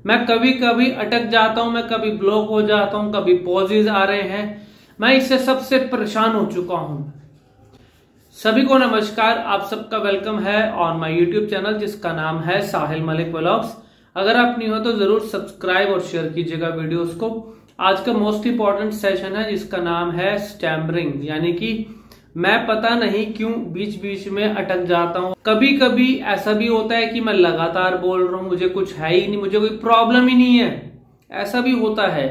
मैं कभी कभी अटक जाता हूं, मैं कभी ब्लॉक हो जाता हूं, कभी पॉजेज आ रहे हैं। मैं इससे सबसे परेशान हो चुका हूं। सभी को नमस्कार, आप सबका वेलकम है ऑन माय यूट्यूब चैनल जिसका नाम है साहिल मलिक व्लॉग्स। अगर आप नहीं हो तो जरूर सब्सक्राइब और शेयर कीजिएगा वीडियोस को। आज का मोस्ट इंपॉर्टेंट सेशन है जिसका नाम है स्टैमरिंग, यानी कि मैं पता नहीं क्यों बीच बीच में अटक जाता हूं। कभी कभी ऐसा भी होता है कि मैं लगातार बोल रहा हूं, मुझे कुछ है ही नहीं, मुझे कोई प्रॉब्लम ही नहीं है, ऐसा भी होता है।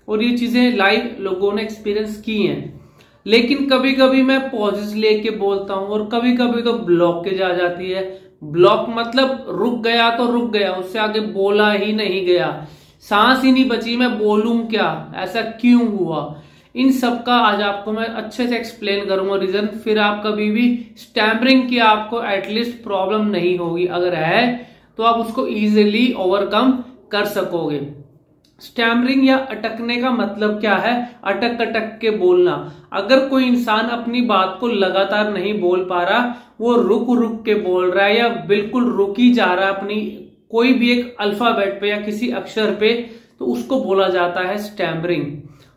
और ये चीजें लाइव लोगों ने एक्सपीरियंस की हैं। लेकिन कभी कभी मैं पॉजेस लेके बोलता हूं और कभी कभी तो ब्लॉकेज आ जाती है। ब्लॉक मतलब रुक गया तो रुक गया, उससे आगे बोला ही नहीं गया, सांस ही नहीं बची, मैं बोलूं क्या, ऐसा क्यों हुआ। इन सब का आज आपको मैं अच्छे से एक्सप्लेन करूंगा रीजन। फिर आप कभी भी स्टैमरिंग की आपको एटलीस्ट प्रॉब्लम नहीं होगी, अगर है तो आप उसको इजीली ओवरकम कर सकोगे। स्टैमरिंग या अटकने का मतलब क्या है? अटक अटक के बोलना। अगर कोई इंसान अपनी बात को लगातार नहीं बोल पा रहा, वो रुक रुक के बोल रहा है या बिल्कुल रुक ही जा रहा है अपनी कोई भी एक अल्फाबेट पे या किसी अक्षर पे, तो उसको बोला जाता है स्टैमरिंग।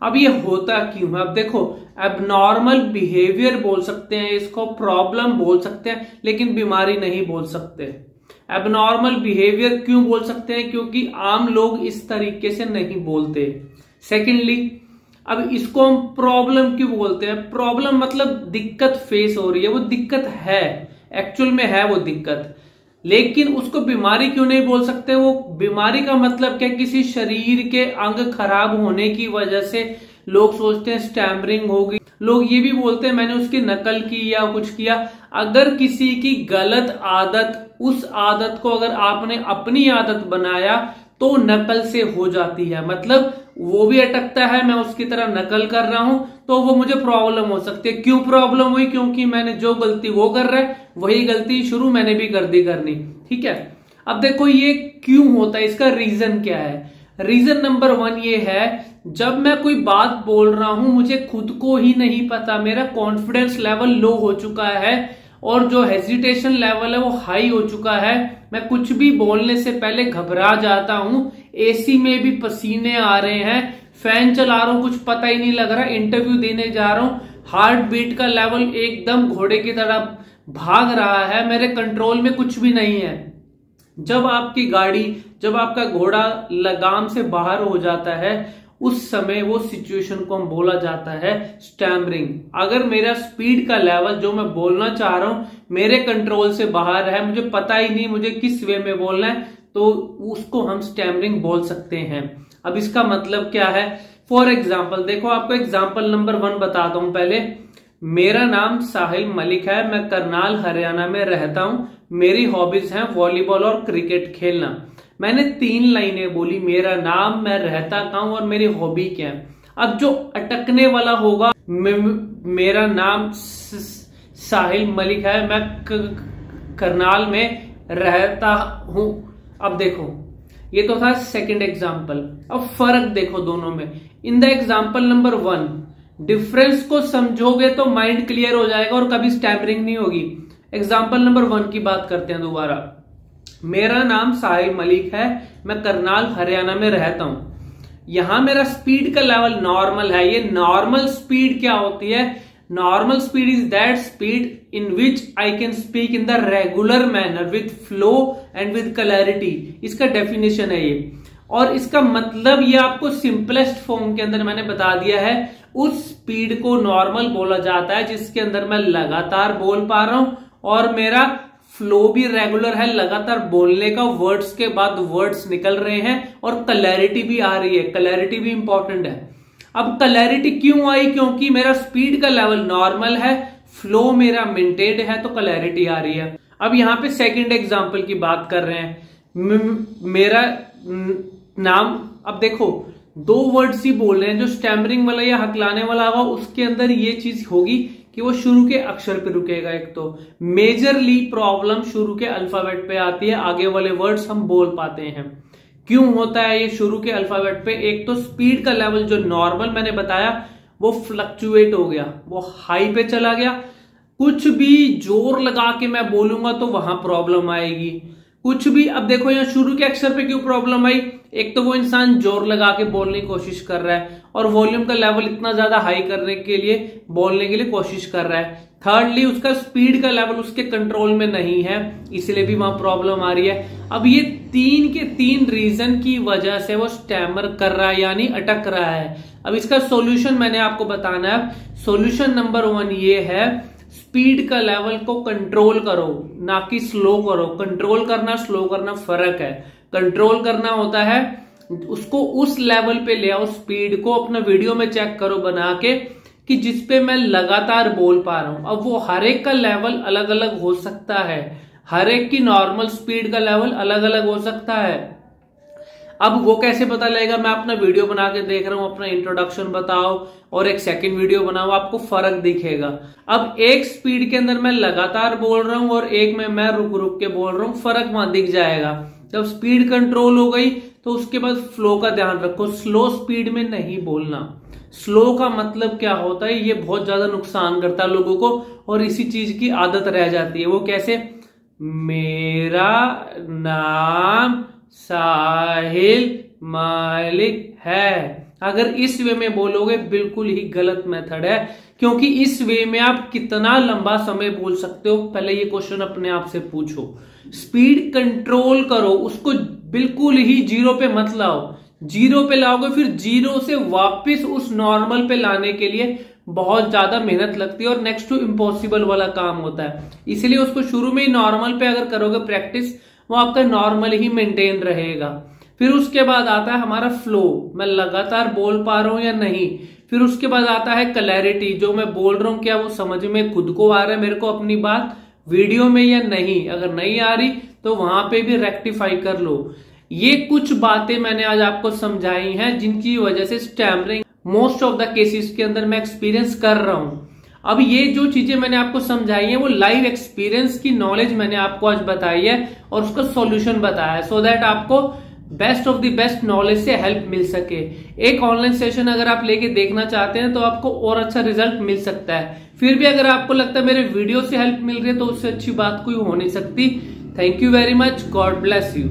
अब ये होता क्यों है? अब देखो, एबनॉर्मल बिहेवियर बोल सकते हैं इसको, प्रॉब्लम बोल सकते हैं, लेकिन बीमारी नहीं बोल सकते। एबनॉर्मल बिहेवियर क्यों बोल सकते हैं? क्योंकि आम लोग इस तरीके से नहीं बोलते। सेकेंडली, अब इसको हम प्रॉब्लम क्यों बोलते हैं? प्रॉब्लम मतलब दिक्कत फेस हो रही है, वो दिक्कत है, एक्चुअल में है वो दिक्कत, लेकिन उसको बीमारी क्यों नहीं बोल सकते? वो बीमारी का मतलब क्या? किसी शरीर के अंग खराब होने की वजह से लोग सोचते हैं स्टैमरिंग होगी। लोग ये भी बोलते हैं मैंने उसकी नकल की या कुछ किया। अगर किसी की गलत आदत, उस आदत को अगर आपने अपनी आदत बनाया तो नकल से हो जाती है। मतलब वो भी अटकता है, मैं उसकी तरह नकल कर रहा हूं, तो वो मुझे प्रॉब्लम हो सकती है। क्यों प्रॉब्लम हुई? क्योंकि मैंने जो गलती वो कर रहा है वही गलती शुरू मैंने भी कर दी करनी। ठीक है, अब देखो ये क्यों होता है, इसका रीजन क्या है? रीजन नंबर 1 ये है, जब मैं कोई बात बोल रहा हूं मुझे खुद को ही नहीं पता, मेरा कॉन्फिडेंस लेवल लो हो चुका है और जो हेजिटेशन लेवल है वो हाई हो चुका है। मैं कुछ भी बोलने से पहले घबरा जाता हूं, एसी में भी पसीने आ रहे हैं, फैन चला रहा हूं, कुछ पता ही नहीं लग रहा, इंटरव्यू देने जा रहा हूं, हार्ट बीट का लेवल एकदम घोड़े की तरह भाग रहा है, मेरे कंट्रोल में कुछ भी नहीं है। जब आपकी गाड़ी, जब आपका घोड़ा लगाम से बाहर हो जाता है, उस समय वो सिचुएशन को हम बोला जाता है स्टैमरिंग। अगर मेरा स्पीड का लेवल, जो मैं बोलना चाह रहा हूं, मेरे कंट्रोल से बाहर है, मुझे पता ही नहीं मुझे किस वे में बोलना है, तो उसको हम स्टैमरिंग बोल सकते हैं। अब इसका मतलब क्या है? फॉर एग्जाम्पल देखो, आपको एग्जाम्पल नंबर 1 बताता हूं। पहले, मेरा नाम साहिल मलिक है, मैं करनाल हरियाणा में रहता हूं, मेरी हॉबीज हैं वॉलीबॉल और क्रिकेट खेलना। मैंने 3 लाइनें बोली, मेरा नाम, मैं रहता कहां और मेरी हॉबी क्या है। अब जो अटकने वाला होगा, मेरा नाम साहिल मलिक है, मैं करनाल में रहता हूं। अब देखो, ये तो था सेकंड एग्जाम्पल। अब फर्क देखो दोनों में। In the example number 1 difference को समझोगे तो माइंड क्लियर हो जाएगा और कभी स्टैमरिंग नहीं होगी। एग्जाम्पल नंबर 1 की बात करते हैं दोबारा। मेरा नाम साहिल मलिक है, मैं करनाल हरियाणा में रहता हूं। यहां मेरा स्पीड का लेवल नॉर्मल है। ये नॉर्मल स्पीड क्या होती है? Normal speed is that speed in which I can speak in the regular manner with flow and with clarity. इसका डेफिनेशन है ये, और इसका मतलब ये आपको सिंपलेस्ट फॉर्म के अंदर मैंने बता दिया है। उस स्पीड को नॉर्मल बोला जाता है जिसके अंदर मैं लगातार बोल पा रहा हूं और मेरा फ्लो भी रेगुलर है, लगातार बोलने का, वर्ड्स के बाद वर्ड्स निकल रहे हैं और क्लैरिटी भी आ रही है। क्लैरिटी भी इंपॉर्टेंट है। अब क्लैरिटी क्यों आई? क्योंकि मेरा स्पीड का लेवल नॉर्मल है, फ्लो मेरा मेंटेन्ड है, तो क्लैरिटी आ रही है। अब यहां पे सेकंड एग्जांपल की बात कर रहे हैं। मेरा नाम, अब देखो 2 वर्ड्स ही बोल रहे हैं। जो स्टैमरिंग वाला या हकलाने वाला होगा उसके अंदर ये चीज होगी कि वो शुरू के अक्षर पे रुकेगा। एक तो मेजरली प्रॉब्लम शुरू के अल्फाबेट पे आती है, आगे वाले वर्ड्स हम बोल पाते हैं। क्यों होता है ये शुरू के अल्फाबेट पे? एक तो स्पीड का लेवल जो नॉर्मल मैंने बताया वो फ्लक्चुएट हो गया, वो हाई पे चला गया। कुछ भी जोर लगा के मैं बोलूंगा तो वहां प्रॉब्लम आएगी। कुछ भी। अब देखो यहाँ शुरू के अक्षर पे क्यों प्रॉब्लम आई, एक तो वो इंसान जोर लगा के बोलने की कोशिश कर रहा है और वॉल्यूम का लेवल इतना ज्यादा हाई करने के लिए बोलने के लिए कोशिश कर रहा है। थर्डली उसका स्पीड का लेवल उसके कंट्रोल में नहीं है, इसलिए भी वहां प्रॉब्लम आ रही है। अब ये 3 के 3 रीजन की वजह से वो स्टैमर कर रहा है यानी अटक रहा है। अब इसका सॉल्यूशन मैंने आपको बताना है। सॉल्यूशन नंबर 1 ये है, स्पीड का लेवल को कंट्रोल करो ना कि स्लो करो। कंट्रोल करना स्लो करना फर्क है। कंट्रोल करना होता है उसको उस लेवल पे ले आओ, स्पीड को अपना वीडियो में चेक करो बना के कि जिसपे मैं लगातार बोल पा रहा हूं। अब वो हर एक का लेवल अलग अलग हो सकता है, हर एक की नॉर्मल स्पीड का लेवल अलग अलग हो सकता है। अब वो कैसे पता लगेगा, मैं अपना वीडियो बना के देख रहा हूं, अपना इंट्रोडक्शन बताओ और एक सेकंड वीडियो बनाओ, आपको फर्क दिखेगा। अब एक स्पीड के अंदर मैं लगातार बोल रहा हूं और एक में मैं रुक रुक के बोल रहा हूं, फर्क वहां दिख जाएगा। जब स्पीड कंट्रोल हो गई तो उसके बाद फ्लो का ध्यान रखो, स्लो स्पीड में नहीं बोलना। स्लो का मतलब क्या होता है, ये बहुत ज्यादा नुकसान करता है लोगों को और इसी चीज की आदत रह जाती है। वो कैसे, मेरा नाम साहिल मलिक है। अगर इस वे में बोलोगे बिल्कुल ही गलत मेथड है, क्योंकि इस वे में आप कितना लंबा समय बोल सकते हो, पहले ये क्वेश्चन अपने आप से पूछो। स्पीड कंट्रोल करो, उसको बिल्कुल ही 0 पे मत लाओ। 0 पे लाओगे फिर 0 से वापस उस नॉर्मल पे लाने के लिए बहुत ज्यादा मेहनत लगती है और नेक्स्ट टू इम्पॉसिबल वाला काम होता है। इसलिए उसको शुरू में ही नॉर्मल पे अगर करोगे प्रैक्टिस, वो आपका नॉर्मल ही मेंटेन रहेगा। फिर उसके बाद आता है हमारा फ्लो, मैं लगातार बोल पा रहा हूं या नहीं। फिर उसके बाद आता है क्लैरिटी, जो मैं बोल रहा हूं क्या वो समझ में खुद को आ रहा है मेरे को अपनी बात वीडियो में या नहीं। अगर नहीं आ रही तो वहां पे भी रेक्टिफाई कर लो। ये कुछ बातें मैंने आज आपको समझाई हैं जिनकी वजह से stammering most of the cases के अंदर मैं एक्सपीरियंस कर रहा हूं। अब ये जो चीजें मैंने आपको समझाई है वो लाइव एक्सपीरियंस की नॉलेज मैंने आपको आज बताई है और उसका सॉल्यूशन बताया है, सो दैट आपको best of the best knowledge से हेल्प मिल सके। एक ऑनलाइन सेशन अगर आप लेके देखना चाहते हैं तो आपको और अच्छा रिजल्ट मिल सकता है। फिर भी अगर आपको लगता है मेरे वीडियो से हेल्प मिल रही है तो उससे अच्छी बात कोई हो नहीं सकती। Thank you very much, God bless you.